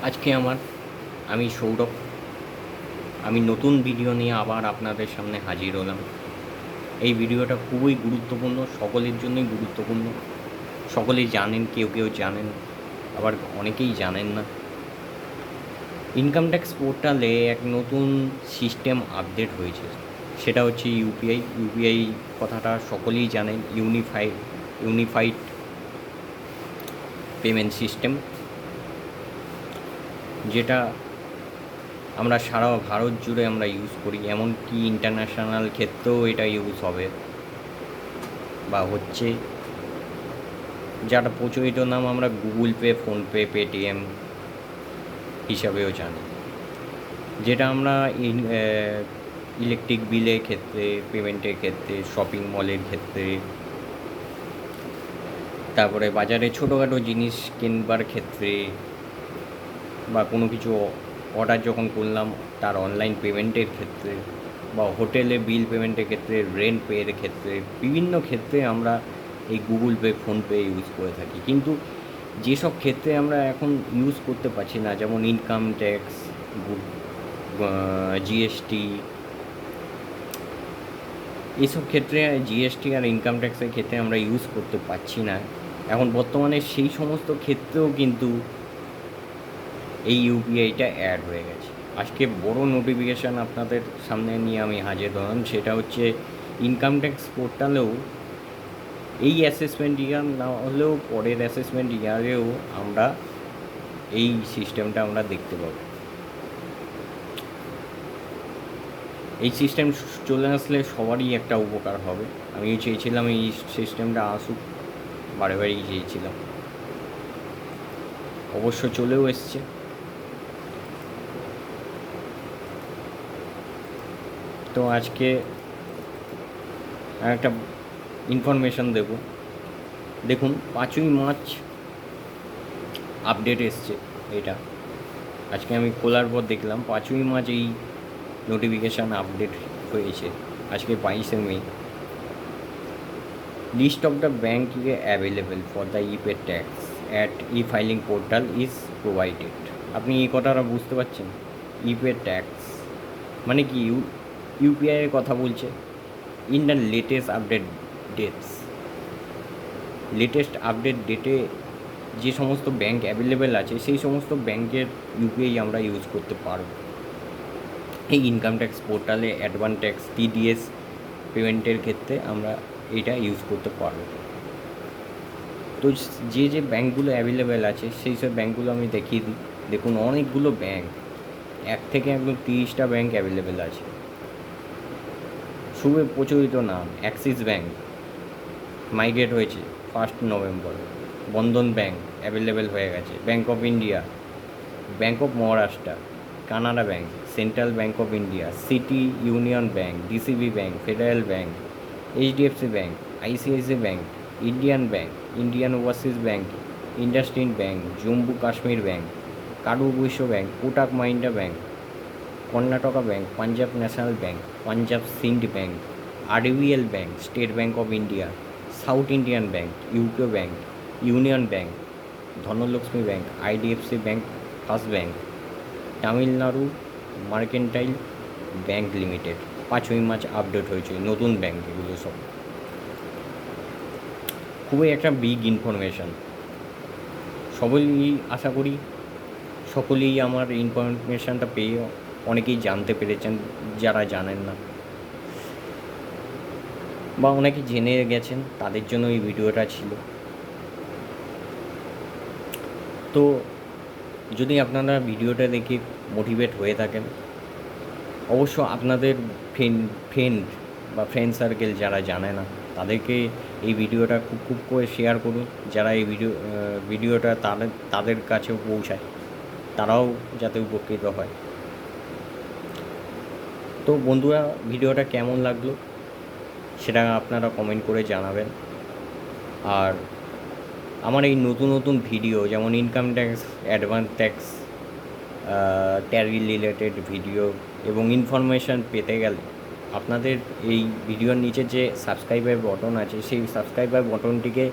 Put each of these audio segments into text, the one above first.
আজকে আমি সৌরভ। আমি নতুন ভিডিও নিয়ে আবার আপনাদের সামনে হাজির হলাম। এই ভিডিওটা খুবই গুরুত্বপূর্ণ, সকলের জন্যই গুরুত্বপূর্ণ। সকলেই জানেন, কেউ কেউ জানেন, আবার অনেকেই জানেন না। ইনকাম ট্যাক্স পোর্টালে এক নতুন সিস্টেম আপডেট হয়েছে, সেটা হচ্ছে ইউপিআই। ইউপিআই কথাটা সকলেই জানেন, ইউনিফাইড পেমেন্ট সিস্টেম, যেটা আমরা সারা ভারত জুড়ে আমরা ইউজ করি। এমনকি ইন্টারন্যাশনাল ক্ষেত্রেও এটা ইউজ হবে বা হচ্ছে, যার প্রচলিত নাম আমরা গুগল পে, ফোনপে, পেটিএম হিসাবেও জানি। যেটা আমরা ইলেকট্রিক বিলের ক্ষেত্রে, পেমেন্টের ক্ষেত্রে, শপিং মলের ক্ষেত্রে, তারপরে বাজারে ছোটোখাটো জিনিস কিনবার ক্ষেত্রে, বা কোনো কিছু অর্ডার যখন করলাম তার অনলাইন পেমেন্টের ক্ষেত্রে, বা হোটেলে বিল পেমেন্টের ক্ষেত্রে, রেন্ট পেয়ের ক্ষেত্রে, বিভিন্ন ক্ষেত্রে আমরা এই গুগল পে, ফোনপে ইউজ করে থাকি। কিন্তু যেসব ক্ষেত্রে আমরা এখন ইউজ করতে পারছি না, যেমন ইনকাম ট্যাক্স, জিএসটি, এইসব ক্ষেত্রে জিএসটি আর ইনকাম ট্যাক্সের ক্ষেত্রে আমরা ইউজ করতে পারছি না এখন বর্তমানে, সেই সমস্ত ক্ষেত্রেও কিন্তু এই ইউপিআইটা অ্যাড হয়ে গেছে। আজকে বড় নোটিফিকেশান আপনাদের সামনে নিয়ে আমি হাজির হলাম, সেটা হচ্ছে ইনকাম ট্যাক্স পোর্টালেও এই অ্যাসেসমেন্ট ইয়ার না হলেও পরের অ্যাসেসমেন্ট ইয়ারেও আমরা এই সিস্টেমটা আমরা দেখতে পাবো। এই সিস্টেম চলে আসলে সবারই একটা উপকার হবে। আমিও চেয়েছিলাম এই সিস্টেমটা আসুক, বারে বারেই চেয়েছিলাম, অবশ্য চলেও এসছে। তো আজকে একটা ইনফরমেশান দেব। দেখুন, 5ই মার্চ আপডেট এসছে এটা। আজকে আমি খোলার পর দেখলাম 5ই মার্চ এই নোটিফিকেশান আপডেট হয়েছে। আজকে 22শে মে। List of the bank available for the epay tax at e filing portal is provided. আপনি এই কথাটা বুঝতে পারছেন? ইপে ট্যাক্স মানে কি? ইউপিআইয়ের কথা বলছে। ইন দ্য লেটেস্ট আপডেট ডেটে যে সমস্ত ব্যাঙ্ক অ্যাভেলেবেল আছে, সেই সমস্ত ব্যাঙ্কের ইউপিআই আমরা ইউজ করতে পারব এই ইনকাম ট্যাক্স পোর্টালে। অ্যাডভান্স ট্যাক্স, টিডিএস পেমেন্টের ক্ষেত্রে আমরা এটা ইউজ করতে পারব। তো যে ব্যাঙ্কগুলো অ্যাভেলেবেল আছে সেই সব ব্যাঙ্কগুলো আমি দেখিয়ে দিই। দেখুন, অনেকগুলো ব্যাঙ্ক, এক থেকে একদম 30টা ব্যাঙ্ক অ্যাভেলেবেল আছে। খুবই প্রচলিত নাম অ্যাক্সিস ব্যাঙ্ক, মাইগ্রেট হয়েছে 1 নভেম্বর। বন্ধন ব্যাঙ্ক অ্যাভেলেবেল হয়ে গেছে। Bank of India, bank of Maharashtra, Canara bank, central bank of India, city union bank, DCB bank, federal bank, HDFC bank, ICICI bank, Indian bank, Indian overseas bank, IndusInd bank, Jammu Kashmir bank, Karur Vysya bank, Kotak Mahindra bank, Karnataka bank, Punjab national bank, Punjab Sind bank, RBL bank, state bank of India, south Indian bank, UCO bank, union bank, Dhanlaxmi bank, IDFC bank, first bank, Tamil Nadu mercantile bank limited. 5ই March update হয়েছে নতুন bank, এগুলো সব খুবই একটা big information. আশা করি সকলেই আমার ইনফরমেশানটা পেয়ে অনেকেই জানতে পেরেছেন, যারা জানেন না বা অনেকে জেনে গেছেন, তাদের জন্য এই ভিডিওটা ছিল। তো যদি আপনারা ভিডিওটা দেখে মোটিভেট হয়ে থাকেন, অবশ্য আপনাদের ফ্রেন্ড সার্কেল যারা জানে না, তাদেরকে এই ভিডিওটা খুব করে শেয়ার করুন, যারা এই ভিডিওটা তাদের কাছেও পৌঁছায়, তারাও যাতে উপকৃত হয়। তো বন্ধুরা, ভিডিওটা কেমন লাগলো সেটা আপনারা কমেন্ট করে জানাবেন। আর আমার এই নতুন ভিডিও, যেমন ইনকাম ট্যাক্স, অ্যাডভান্স ট্যাক্স, ট্যারি রিলেটেড ভিডিও এবং ইনফরমেশান পেতে গেলে আপনাদের এই ভিডিওর নিচে যে সাবস্ক্রাইবার বটন আছে, সেই সাবস্ক্রাইবার বটনটিকে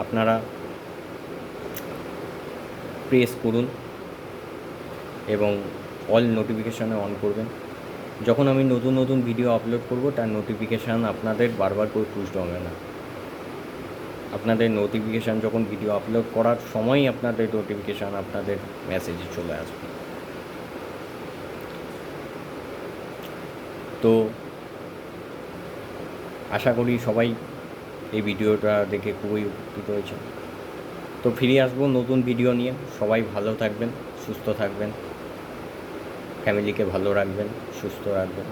আপনারা প্রেস করুন এবং অল নোটিফিকেশানে অন করবেন। যখন আমি নতুন নতুন ভিডিও আপলোড করব তার নোটিফিকেশান আপনাদের বারবার করে পুস্ট হবে না। আপনাদের নোটিফিকেশান যখন ভিডিও আপলোড করার সময়ই আপনাদের নোটিফিকেশান আপনাদের মেসেজে চলে আসবে। তো আশা করি সবাই এই ভিডিওটা দেখে খুবই উপকৃত হয়েছে। তো ফিরে আসবো নতুন ভিডিও নিয়ে। সবাই ভালো থাকবেন, সুস্থ থাকবেন, ফ্যামিলিকে ভালো রাখবেন, সুস্থ রাখবেন।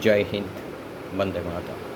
জয় হিন্দ, বন্দে মাতরম।